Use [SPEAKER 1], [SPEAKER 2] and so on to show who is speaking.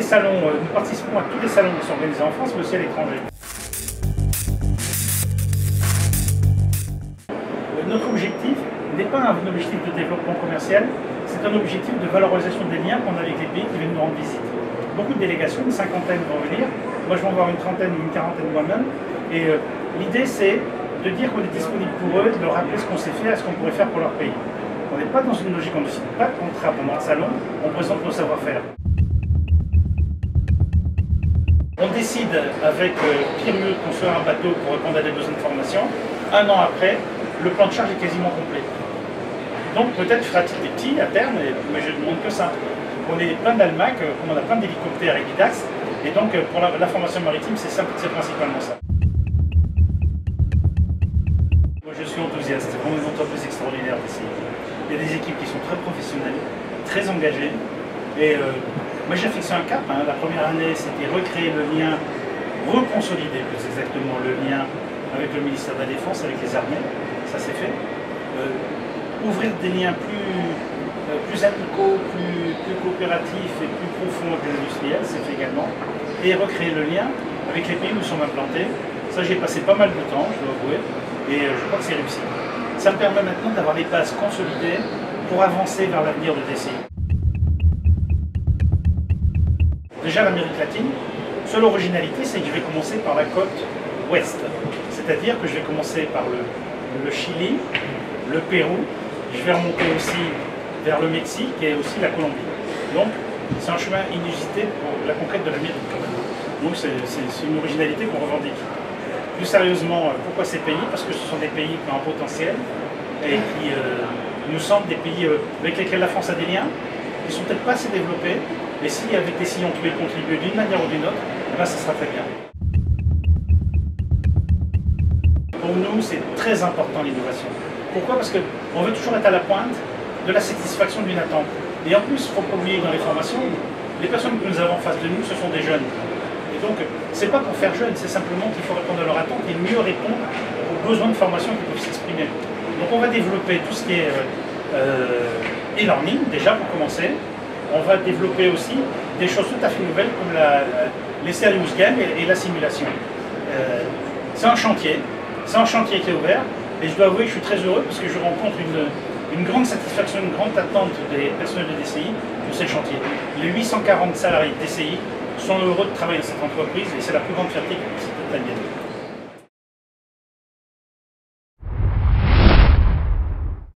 [SPEAKER 1] salons, nous participons à tous les salons qui sont organisés en France, mais aussi à l'étranger. Notre objectif n'est pas un objectif de développement commercial, c'est un objectif de valorisation des liens qu'on a avec les pays qui viennent nous rendre visite. Beaucoup de délégations, une cinquantaine vont venir, moi je vais en voir une trentaine ou une quarantaine moi-même, et l'idée c'est de dire qu'on est disponible pour eux, de leur rappeler ce qu'on sait faire et ce qu'on pourrait faire pour leur pays. On n'est pas dans une logique, on ne signe pas de contrat pendant un salon, on présente nos savoir-faire. On décide avec Pierre Mieux de construire un bateau pour répondre à des besoins de formation. Un an après, le plan de charge est quasiment complet. Donc peut-être fera-t-il des petits à terme, mais je ne demande que ça. On est plein d'Almac, comme on a plein d'hélicoptères et d'IDAX, et donc pour la formation maritime, c'est principalement ça. Moi je suis enthousiaste, c'est vraiment une entreprise extraordinaire ici. Il y a des équipes qui sont très professionnelles, très engagées, et moi j'ai fixé un cap. La première année, c'était recréer le lien, reconsolider plus exactement le lien avec le ministère de la Défense, avec les armées, ça c'est fait. Ouvrir des liens plus amicaux, plus coopératifs et plus profonds avec les industriels, c'est fait également. Et recréer le lien avec les pays où nous sommes implantés. Ça, j'ai passé pas mal de temps, je dois avouer, et je crois que c'est réussi. Ça me permet maintenant d'avoir des bases consolidées pour avancer vers l'avenir de DCI. Déjà, l'Amérique latine, seule originalité, c'est que je vais commencer par la côte ouest. C'est-à-dire que je vais commencer par le Chili, le Pérou, je vais remonter aussi vers le Mexique et aussi la Colombie. Donc, c'est un chemin inusité pour la conquête de l'Amérique. Donc, c'est une originalité qu'on revendique. Plus sérieusement, pourquoi ces pays? Parce que ce sont des pays qui ont un potentiel et qui nous semblent des pays avec lesquels la France a des liens. Ils ne sont peut-être pas assez développés, mais si avec des sillons on pouvait contribuer d'une manière ou d'une autre, eh bien, ça sera très bien. Pour nous, c'est très important l'innovation. Pourquoi? Parce qu'on veut toujours être à la pointe de la satisfaction d'une attente. Et en plus, il ne faut pas oublier dans les formations, les personnes que nous avons en face de nous, ce sont des jeunes. Et donc, ce n'est pas pour faire jeune, c'est simplement qu'il faut répondre à leur attente et mieux répondre aux besoins de formation qui peuvent s'exprimer. Donc on va développer tout ce qui est e-learning, déjà pour commencer. On va développer aussi des choses tout à fait nouvelles comme les serious games et la simulation. C'est un chantier qui est ouvert. Et je dois avouer que je suis très heureux parce que je rencontre une grande satisfaction, une grande attente des personnels de DCI pour ces chantiers. Les 840 salariés de DCI sont heureux de travailler dans cette entreprise et c'est la plus grande fierté que c'est la mienne.